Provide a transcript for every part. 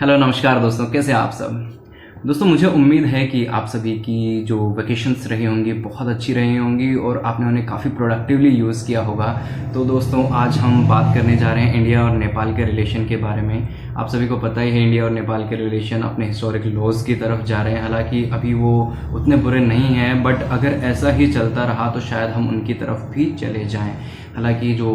Hello नमस्कार दोस्तों, कैसे हैं आप सब। दोस्तों मुझे उम्मीद है कि आप सभी की जो वेकेशंस रही होंगी बहुत अच्छी रही होंगी और आपने उन्हें काफ़ी प्रोडक्टिवली यूज़ किया होगा। तो दोस्तों आज हम बात करने जा रहे हैं इंडिया और नेपाल के रिलेशन के बारे में। आप सभी को पता ही है इंडिया और नेपाल के रिलेशन अपने हिस्टोरिक लॉज की तरफ जा रहे हैं। हालांकि अभी वो उतने बुरे नहीं हैं, बट अगर ऐसा ही चलता रहा तो शायद हम उनकी तरफ भी चले जाएं। हालांकि जो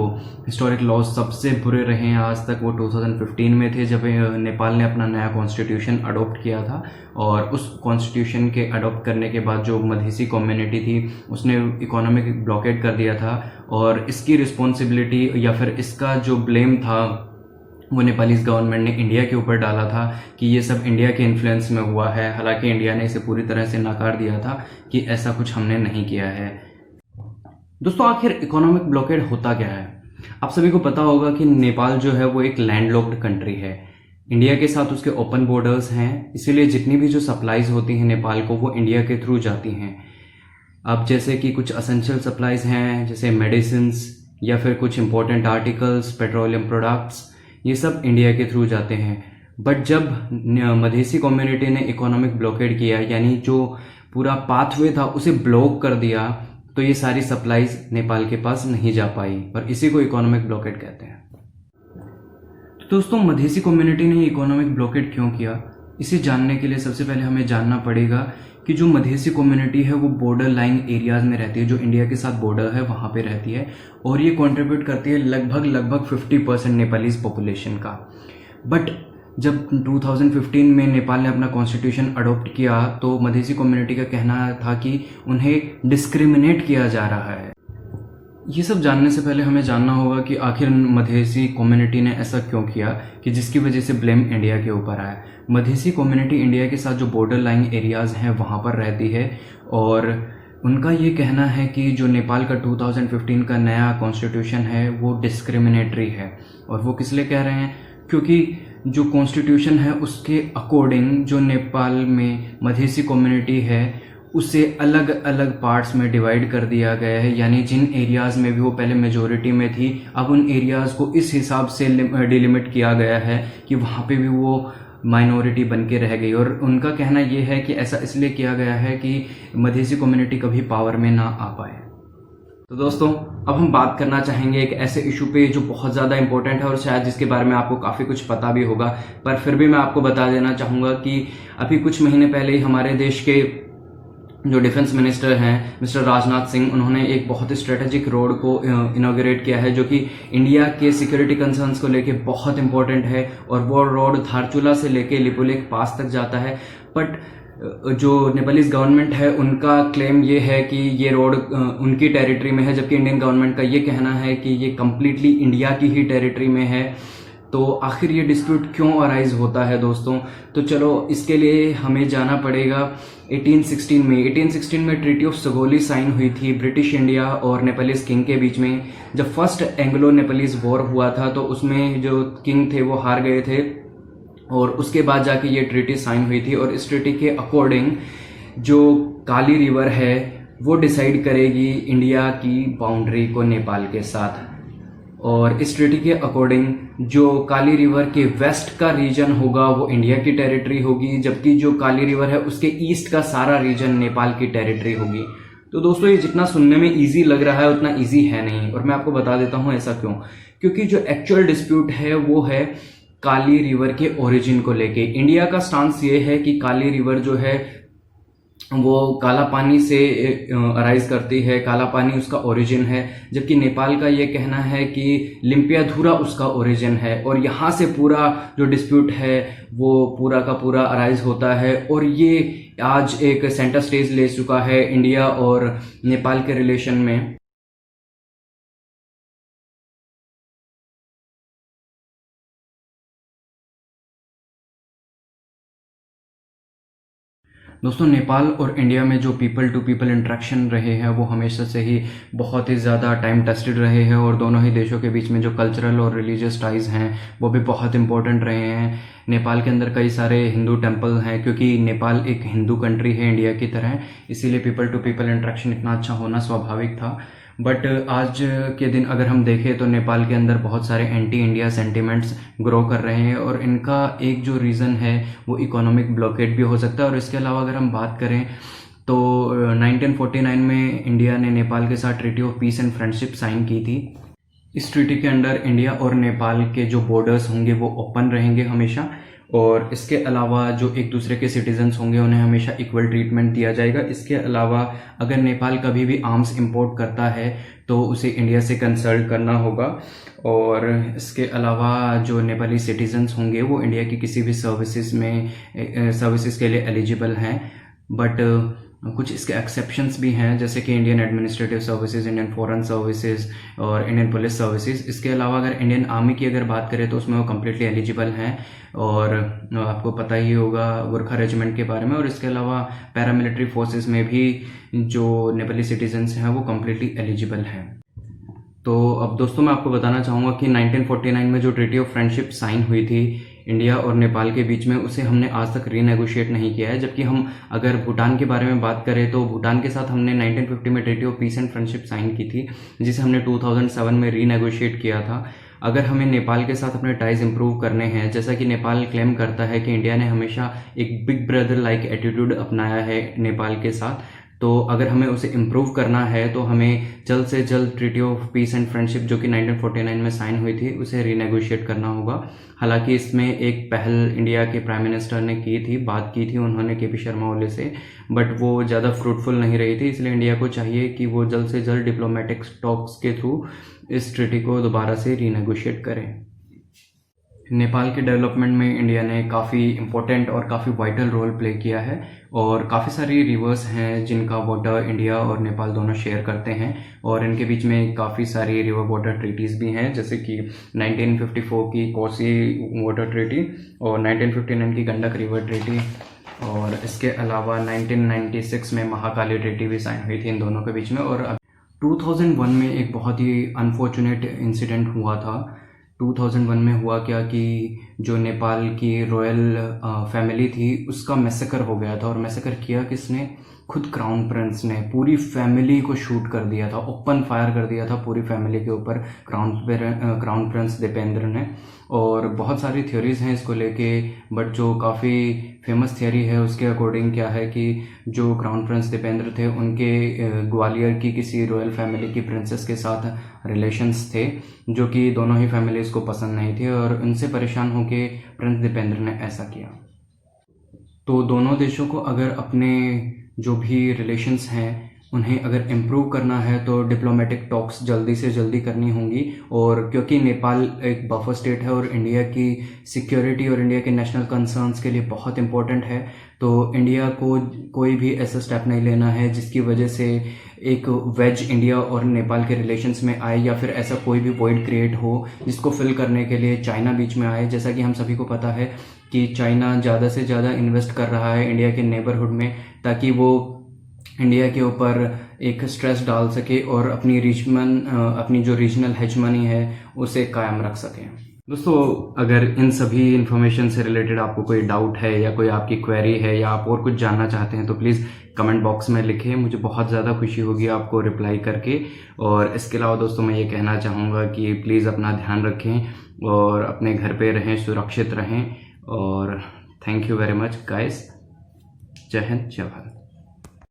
हिस्टोरिक लॉज सबसे बुरे रहे हैं आज तक वो 2015 में थे, जब नेपाल ने अपना नया कॉन्स्टिट्यूशन अडॉप्ट किया था। और उस कॉन्स्टिट्यूशन के अडॉप्ट करने के बाद जो मधेसी कम्युनिटी थी उसने इकोनॉमिक ब्लॉकेट कर दिया था, और इसकी रिस्पॉन्सिबिलिटी या फिर इसका जो ब्लेम था वो नेपालीज गवर्नमेंट ने इंडिया के ऊपर डाला था कि ये सब इंडिया के इन्फ्लुएंस में हुआ है। हालांकि इंडिया ने इसे पूरी तरह से नकार दिया था कि ऐसा कुछ हमने नहीं किया है। दोस्तों आखिर इकोनॉमिक ब्लॉकेड होता क्या है। आप सभी को पता होगा कि नेपाल जो है वो एक लैंडलॉक्ड कंट्री है। इंडिया के साथ उसके ओपन बॉर्डर्स हैं, इसीलिए जितनी भी जो सप्लाईज होती हैं नेपाल को वो इंडिया के थ्रू जाती हैं। अब जैसे कि कुछ असेंशियल सप्लाईज हैं जैसे मेडिसिन्स या फिर कुछ इंपॉर्टेंट आर्टिकल्स, पेट्रोलियम प्रोडक्ट्स, ये सब इंडिया के थ्रू जाते हैं। बट जब मधेसी कम्युनिटी ने इकोनॉमिक ब्लॉकेड किया, यानी जो पूरा पाथवे था उसे ब्लॉक कर दिया, तो ये सारी सप्लाईज नेपाल के पास नहीं जा पाई, और इसी को इकोनॉमिक ब्लॉकेड कहते हैं। तो दोस्तों मधेसी कम्युनिटी ने इकोनॉमिक ब्लॉकेड क्यों किया, इसे जानने के लिए सबसे पहले हमें जानना पड़ेगा कि जो मधेसी कम्युनिटी है वो बॉर्डर लाइन एरियाज में रहती है, जो इंडिया के साथ बॉर्डर है वहां पे रहती है, और ये कंट्रीब्यूट करती है लगभग 50% नेपालीज पॉपुलेशन का। बट जब 2015 में नेपाल ने अपना कॉन्स्टिट्यूशन अडॉप्ट किया तो मधेसी कम्युनिटी का कहना था कि उन्हें डिस्क्रिमिनेट किया जा रहा है। ये सब जानने से पहले हमें जानना होगा कि आखिर मधेसी कम्युनिटी ने ऐसा क्यों किया कि जिसकी वजह से ब्लेम इंडिया के ऊपर आया। मधेसी कम्युनिटी इंडिया के साथ जो बॉर्डर लाइन एरियाज हैं वहाँ पर रहती है, और उनका ये कहना है कि जो नेपाल का 2015 का नया कॉन्स्टिट्यूशन है वो डिस्क्रिमिनेटरी है। और वो किस लिए कह रहे हैं, क्योंकि जो कॉन्स्टिट्यूशन है उसके अकॉर्डिंग जो नेपाल में मधेसी कम्युनिटी है उसे अलग अलग पार्ट्स में डिवाइड कर दिया गया है। यानी जिन एरियाज़ में भी वो पहले मेजॉरिटी में थी, अब उन एरियाज़ को इस हिसाब से डिलिमिट किया गया है कि वहाँ पे भी वो माइनॉरिटी बन के रह गई। और उनका कहना ये है कि ऐसा इसलिए किया गया है कि मधेसी कम्युनिटी कभी पावर में ना आ पाए। तो दोस्तों अब हम बात करना चाहेंगे एक ऐसे इशू पे जो बहुत ज़्यादा इंपॉर्टेंट है और शायद जिसके बारे में आपको काफ़ी कुछ पता भी होगा, पर फिर भी मैं आपको बता देना चाहूँगा कि अभी कुछ महीने पहले ही हमारे देश के जो डिफेंस मिनिस्टर हैं मिस्टर राजनाथ सिंह, उन्होंने एक बहुत ही स्ट्रेटेजिक रोड को इनॉग्रेट किया है जो कि इंडिया के सिक्योरिटी कंसर्न्स को लेके बहुत इंपॉर्टेंट है। और वो रोड धारचूला से लेके लिपुलेख पास तक जाता है। बट जो नेपालीज गवर्नमेंट है उनका क्लेम ये है कि ये रोड उनकी टेरिटरी में है, जबकि इंडियन गवर्नमेंट का ये कहना है कि ये कम्प्लीटली इंडिया की ही टेरिटरी में है। तो आखिर ये डिस्प्यूट क्यों अराइज होता है दोस्तों, तो चलो इसके लिए हमें जाना पड़ेगा 1816 में ट्रीटी ऑफ सगोली साइन हुई थी ब्रिटिश इंडिया और नेपालीज किंग के बीच में। जब फर्स्ट एंग्लो नेपालीज वॉर हुआ था तो उसमें जो किंग थे वो हार गए थे, और उसके बाद जाके ये ट्रीटी साइन हुई थी। और इस ट्रीटी के अकॉर्डिंग जो काली रिवर है वो डिसाइड करेगी इंडिया की बाउंड्री को नेपाल के साथ। और इस ट्रीटी के अकॉर्डिंग जो काली रिवर के वेस्ट का रीजन होगा वो इंडिया की टेरिटरी होगी, जबकि जो काली रिवर है उसके ईस्ट का सारा रीजन नेपाल की टेरिटरी होगी। तो दोस्तों ये जितना सुनने में इजी लग रहा है उतना इजी है नहीं, और मैं आपको बता देता हूँ ऐसा क्यों। क्योंकि जो एक्चुअल डिस्प्यूट है वो है काली रिवर के ओरिजिन को लेके। इंडिया का स्टांस ये है कि काली रिवर जो है वो काला पानी से अराइज करती है, काला पानी उसका ओरिजिन है, जबकि नेपाल का ये कहना है कि लिम्पियाधुरा उसका ओरिजिन है। और यहाँ से पूरा जो डिस्प्यूट है वो पूरा का पूरा अराइज होता है, और ये आज एक सेंटर स्टेज ले चुका है इंडिया और नेपाल के रिलेशन में। दोस्तों नेपाल और इंडिया में जो पीपल टू पीपल इंटरेक्शन रहे हैं वो हमेशा से ही बहुत ही ज़्यादा टाइम टेस्टेड रहे हैं, और दोनों ही देशों के बीच में जो कल्चरल और रिलीजियस टाइज़ हैं वो भी बहुत इंपॉर्टेंट रहे हैं। नेपाल के अंदर कई सारे हिंदू टेम्पल हैं, क्योंकि नेपाल एक हिंदू कंट्री है इंडिया की तरह, इसीलिए पीपल टू पीपल इंटरेक्शन इतना अच्छा होना स्वाभाविक था। बट आज के दिन अगर हम देखें तो नेपाल के अंदर बहुत सारे एंटी इंडिया सेंटिमेंट्स ग्रो कर रहे हैं, और इनका एक जो रीज़न है वो इकोनॉमिक ब्लॉकेड भी हो सकता है। और इसके अलावा अगर हम बात करें तो 1949 में इंडिया ने नेपाल के साथ treaty of peace and friendship sign की थी। इस ट्रीटी के अंडर इंडिया और नेपाल के जो बॉर्डर्स होंगे वो ओपन रहेंगे हमेशा, और इसके अलावा जो एक दूसरे के सिटीजन्स होंगे उन्हें हमेशा इक्वल ट्रीटमेंट दिया जाएगा। इसके अलावा अगर नेपाल कभी भी आर्म्स इंपोर्ट करता है तो उसे इंडिया से कंसल्ट करना होगा, और इसके अलावा जो नेपाली सिटीजन्स होंगे वो इंडिया की किसी भी सर्विसेज के लिए एलिजिबल हैं। बट कुछ इसके एक्सेप्शंस भी हैं, जैसे कि Indian administrative services, Indian foreign services और इंडियन पुलिस सर्विसेज। इसके अलावा अगर इंडियन आर्मी की अगर बात करें तो उसमें वो कम्प्लीटली एलिजिबल हैं, और आपको पता ही होगा गोरखा रेजिमेंट के बारे में। और इसके अलावा पैरामिलिट्री फोर्सेस में भी जो नेपाली सिटीजन्स हैं वो कम्प्लीटली एलिजिबल हैं। तो अब दोस्तों मैं आपको बताना चाहूँगा कि 1949 में जो ट्रीटी ऑफ फ्रेंडशिप साइन हुई थी इंडिया और नेपाल के बीच में, उसे हमने आज तक रीनेगोशिएट नहीं किया है। जबकि हम अगर भूटान के बारे में बात करें तो भूटान के साथ हमने 1950 में treaty of peace and friendship sign की थी, जिसे हमने 2007 में रीनेगोशिएट किया था। अगर हमें नेपाल के साथ अपने टाइज इंप्रूव करने हैं, जैसा कि नेपाल क्लेम करता है कि इंडिया ने हमेशा एक बिग ब्रदर लाइक एटीट्यूड अपनाया है नेपाल के साथ, तो अगर हमें उसे इम्प्रूव करना है तो हमें जल्द से जल्द treaty of peace and friendship जो कि 1949 में साइन हुई थी उसे रीनेगोशिएट करना होगा। हालांकि इसमें एक पहल इंडिया के प्राइम मिनिस्टर ने की थी, बात की थी उन्होंने केपी शर्मा ओली से, बट वो ज़्यादा फ्रूटफुल नहीं रही थी। इसलिए इंडिया को चाहिए कि वो जल्द से जल्द डिप्लोमेटिक टॉक्स के थ्रू इस ट्रीटी को दोबारा से रीनेगोशिएट करें। नेपाल के डेवलपमेंट में इंडिया ने काफ़ी इम्पोर्टेंट और काफ़ी वाइटल रोल प्ले किया है, और काफ़ी सारी रिवर्स हैं जिनका वाटर इंडिया और नेपाल दोनों शेयर करते हैं, और इनके बीच में काफ़ी सारी रिवर वाटर ट्रीटीज़ भी हैं, जैसे कि 1954 की कोसी वाटर ट्रीटी और 1959 की गंडक रिवर ट्रीटी, और इसके अलावा 1996 में महाकाली ट्रीटी भी साइन हुई थी इन दोनों के बीच में। और 2001 में एक बहुत ही अनफॉर्चुनेट इंसिडेंट हुआ था। 2001 में हुआ क्या कि जो नेपाल की रॉयल फैमिली थी उसका मैसेकर हो गया था, और मैसेकर किया किसने? खुद क्राउन प्रिंस ने पूरी फैमिली को शूट कर दिया था, ओपन फायर कर दिया था पूरी फैमिली के ऊपर क्राउन प्रिंस दीपेंद्र ने। और बहुत सारी थ्योरीज हैं इसको लेके, बट जो काफ़ी फेमस थ्योरी है उसके अकॉर्डिंग क्या है कि जो क्राउन प्रिंस दीपेंद्र थे उनके ग्वालियर की किसी रॉयल फैमिली की प्रिंसेस के साथ रिलेशंस थे, जो कि दोनों ही फैमिलीज़ को पसंद नहीं थे, और उनसे परेशान होकर प्रिंस दीपेंद्र ने ऐसा किया। तो दोनों देशों को अगर अपने जो भी रिलेशंस हैं उन्हें अगर इम्प्रूव करना है तो डिप्लोमेटिक टॉक्स जल्दी से जल्दी करनी होंगी। और क्योंकि नेपाल एक बफर स्टेट है और इंडिया की सिक्योरिटी और इंडिया के नेशनल कंसर्न्स के लिए बहुत इंपॉर्टेंट है, तो इंडिया को कोई भी ऐसा स्टेप नहीं लेना है जिसकी वजह से एक वेज इंडिया और नेपाल के रिलेशंस में आए, या फिर ऐसा कोई भी वॉइड क्रिएट हो जिसको फिल करने के लिए चाइना बीच में आए। जैसा कि हम सभी को पता है कि चाइना ज़्यादा से ज़्यादा इन्वेस्ट कर रहा है इंडिया के नेबरहुड में, ताकि वो इंडिया के ऊपर एक स्ट्रेस डाल सके और अपनी जो रीजनल हेजमनी है उसे कायम रख सके। दोस्तों, अगर इन सभी इन्फॉर्मेशन से रिलेटेड आपको कोई डाउट है या कोई आपकी क्वेरी है या आप और कुछ जानना चाहते हैं तो प्लीज़ कमेंट बॉक्स में लिखें, मुझे बहुत ज़्यादा खुशी होगी आपको रिप्लाई करके। और इसके अलावा दोस्तों मैं ये कहना चाहूँगा कि प्लीज़ अपना ध्यान रखें और अपने घर पे रहें, सुरक्षित रहें, और thank you very much guys. जय हिंद, जय भारत।